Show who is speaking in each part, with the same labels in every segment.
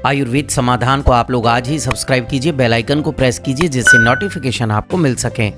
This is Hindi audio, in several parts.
Speaker 1: आयुर्वेद समाधान को आप लोग आज ही सब्सक्राइब कीजिए, बेल आइकन को प्रेस कीजिए जिससे नोटिफिकेशन आपको मिल सके।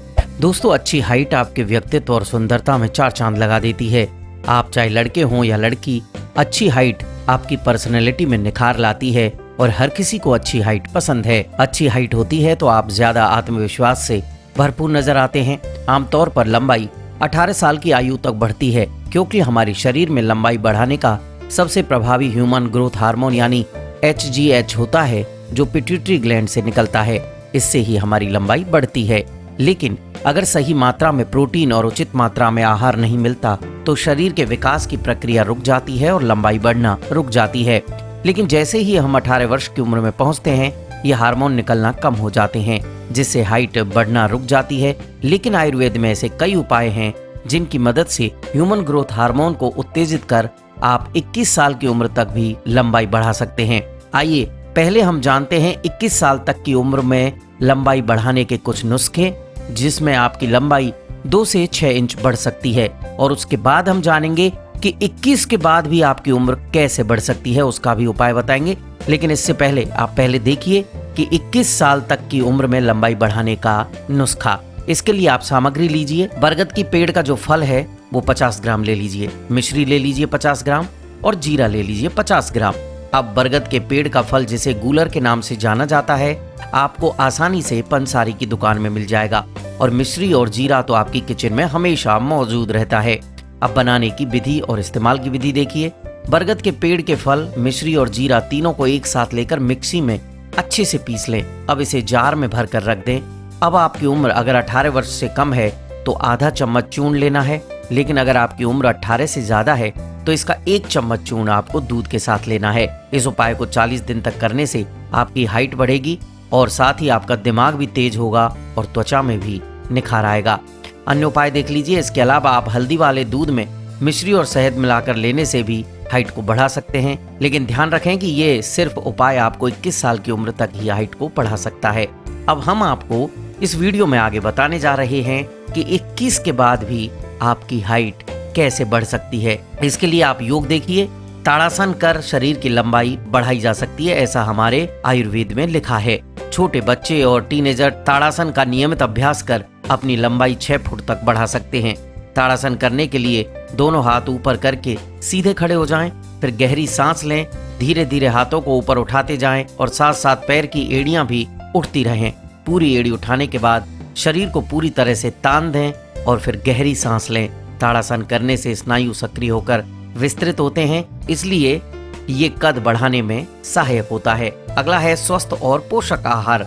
Speaker 1: दोस्तों, अच्छी हाइट आपके व्यक्तित्व और सुंदरता में चार चांद लगा देती है। आप चाहे लड़के हों या लड़की, अच्छी हाइट आपकी पर्सनैलिटी में निखार लाती है और हर किसी को अच्छी हाइट पसंद है। अच्छी हाइट होती है तो आप ज्यादा आत्मविश्वास से भरपूर नजर आते हैं। आमतौर पर लंबाई 18 साल की आयु तक बढ़ती है क्योंकि हमारे शरीर में लंबाई बढ़ाने का सबसे प्रभावी ह्यूमन ग्रोथ हार्मोन यानी HGH होता है जो पिट्यूटरी ग्लैंड से निकलता है। इससे ही हमारी लंबाई बढ़ती है। लेकिन अगर सही मात्रा में प्रोटीन और उचित मात्रा में आहार नहीं मिलता तो शरीर के विकास की प्रक्रिया रुक जाती है और लंबाई बढ़ना रुक जाती है। लेकिन जैसे ही हम 18 वर्ष की उम्र में पहुंचते हैं, ये हार्मोन निकलना कम हो जाते हैं जिससे हाइट बढ़ना रुक जाती है। लेकिन आयुर्वेद में ऐसे कई उपाय हैं जिनकी मदद से ह्यूमन ग्रोथ हार्मोन को उत्तेजित कर आप 21 साल की उम्र तक भी लंबाई बढ़ा सकते हैं। आइए पहले हम जानते हैं 21 साल तक की उम्र में लंबाई बढ़ाने के कुछ नुस्खे जिसमें आपकी लंबाई 2 से 6 इंच बढ़ सकती है, और उसके बाद हम जानेंगे कि 21 के बाद भी आपकी उम्र कैसे बढ़ सकती है, उसका भी उपाय बताएंगे। लेकिन इससे पहले आप देखिए कि 21 साल तक की उम्र में लंबाई बढ़ाने का नुस्खा। इसके लिए आप सामग्री लीजिए। बरगद की पेड़ का जो फल है वो 50 ग्राम ले लीजिए, मिश्री ले लीजिए 50 ग्राम और जीरा ले लीजिए 50 ग्राम। अब बरगद के पेड़ का फल जिसे गूलर के नाम से जाना जाता है आपको आसानी से पंसारी की दुकान में मिल जाएगा, और मिश्री और जीरा तो आपकी किचन में हमेशा मौजूद रहता है। अब बनाने की विधि और इस्तेमाल की विधि देखिए। बरगद के पेड़ के फल, मिश्री और जीरा तीनों को एक साथ लेकर मिक्सी में अच्छे से पीस लें। अब इसे जार में भर कर रख दें। अब आपकी उम्र अगर 18 वर्ष से कम है तो आधा चम्मच चूर्ण लेना है, लेकिन अगर आपकी उम्र 18 से ज्यादा है तो इसका 1 चम्मच चूर्ण आपको दूध के साथ लेना है। इस उपाय को 40 दिन तक करने से आपकी हाइट बढ़ेगी और साथ ही आपका दिमाग भी तेज होगा और त्वचा में भी निखार आएगा। अन्य उपाय देख लीजिए। इसके अलावा आप हल्दी वाले दूध में मिश्री और शहद मिलाकर लेने से भी हाइट को बढ़ा सकते हैं, लेकिन ध्यान रखें कि ये सिर्फ उपाय आपको 21 साल की उम्र तक ही हाइट को बढ़ा सकता है। अब हम आपको इस वीडियो में आगे बताने जा रहे हैं कि 21 के बाद भी आपकी हाइट कैसे बढ़ सकती है। इसके लिए आप योग देखिए। ताड़ासन कर शरीर की लंबाई बढ़ाई जा सकती है, ऐसा हमारे आयुर्वेद में लिखा है। छोटे बच्चे और टीनेजर ताड़ासन का नियमित अभ्यास कर अपनी लंबाई 6 फुट तक बढ़ा सकते हैं। ताड़ासन करने के लिए दोनों हाथ ऊपर करके सीधे खड़े हो जाएं, फिर गहरी सांस लें। धीरे धीरे हाथों को ऊपर उठाते जाएं और साथ साथ पैर की एड़ियां भी उठती रहें। पूरी एड़ी उठाने के बाद शरीर को पूरी तरह से तान दें और फिर गहरी सांस लें। ताड़ासन करने से स्नायु सक्रिय होकर विस्तृत होते हैं, इसलिए ये कद बढ़ाने में सहायक होता है। अगला है स्वस्थ और पोषक आहार।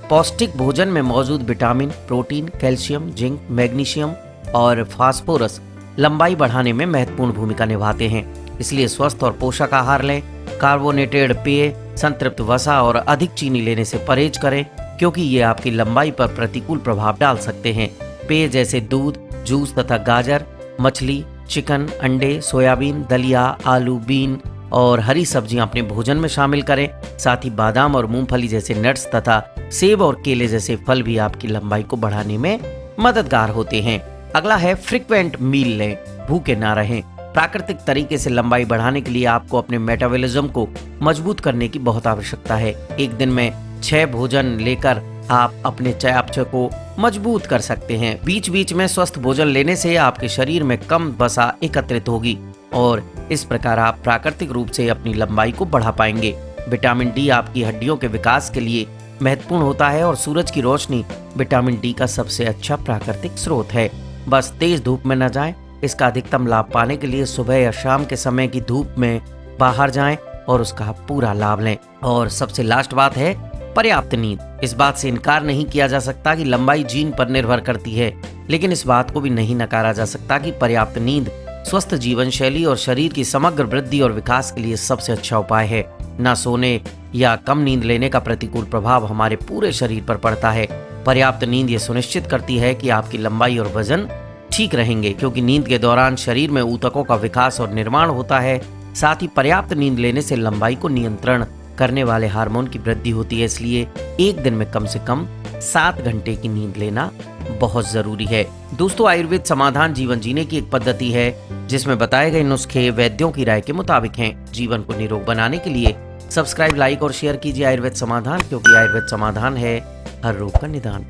Speaker 1: पौष्टिक भोजन में मौजूद vitamin, protein, calcium, zinc, magnesium और फास्फोरस लंबाई बढ़ाने में महत्वपूर्ण भूमिका निभाते हैं, इसलिए स्वस्थ और पोषक आहार लें। कार्बोनेटेड पेय, संतृप्त वसा और अधिक चीनी लेने से परहेज करें क्योंकि ये आपकी लंबाई पर प्रतिकूल प्रभाव डाल सकते हैं। पेय जैसे दूध, जूस तथा गाजर, मछली, चिकन, अंडे, सोयाबीन, दलिया, आलू, बीन और हरी सब्जियां अपने भोजन में शामिल करें। साथ ही बादाम और मूंगफली जैसे नट्स तथा सेब और केले जैसे फल भी आपकी लंबाई को बढ़ाने में मददगार होते हैं। अगला है फ्रीक्वेंट मील लें, भूखे ना रहें। प्राकृतिक तरीके से लंबाई बढ़ाने के लिए आपको अपने मेटाबॉलिज्म को मजबूत करने की बहुत आवश्यकता है। एक दिन में 6 भोजन लेकर आप अपने चयापचय को मजबूत कर सकते हैं। बीच बीच में स्वस्थ भोजन लेने से आपके शरीर में कम वसा एकत्रित होगी और इस प्रकार आप प्राकृतिक रूप से अपनी लंबाई को बढ़ा पाएंगे। विटामिन डी आपकी हड्डियों के विकास के लिए महत्वपूर्ण होता है और सूरज की रोशनी विटामिन डी का सबसे अच्छा प्राकृतिक स्रोत है। बस तेज धूप में न जाएं। इसका अधिकतम लाभ पाने के लिए सुबह या शाम के समय की धूप में बाहर जाएं और उसका पूरा लाभ लें। और सबसे लास्ट बात है पर्याप्त नींद। इस बात से इनकार नहीं किया जा सकता कि लंबाई जीन पर निर्भर करती है, लेकिन इस बात को भी नहीं नकारा जा सकता कि पर्याप्त नींद स्वस्थ जीवन शैली और शरीर की समग्र वृद्धि और विकास के लिए सबसे अच्छा उपाय है। न सोने या कम नींद लेने का प्रतिकूल प्रभाव हमारे पूरे शरीर पर पड़ता है। पर्याप्त नींद ये सुनिश्चित करती है कि आपकी लंबाई और वजन ठीक रहेंगे, क्योंकि नींद के दौरान शरीर में ऊतकों का विकास और निर्माण होता है। साथ ही पर्याप्त नींद लेने से लंबाई को नियंत्रण करने वाले हार्मोन की वृद्धि होती है, इसलिए एक दिन में कम से कम 7 घंटे की नींद लेना बहुत जरूरी है। दोस्तों, आयुर्वेद समाधान जीवन जीने की एक पद्धति है जिसमें बताए गए नुस्खे वैद्यों की राय के मुताबिक हैं। जीवन को निरोग बनाने के लिए सब्सक्राइब, लाइक और शेयर कीजिए आयुर्वेद समाधान, क्योंकि आयुर्वेद समाधान है हर रोग का निदान।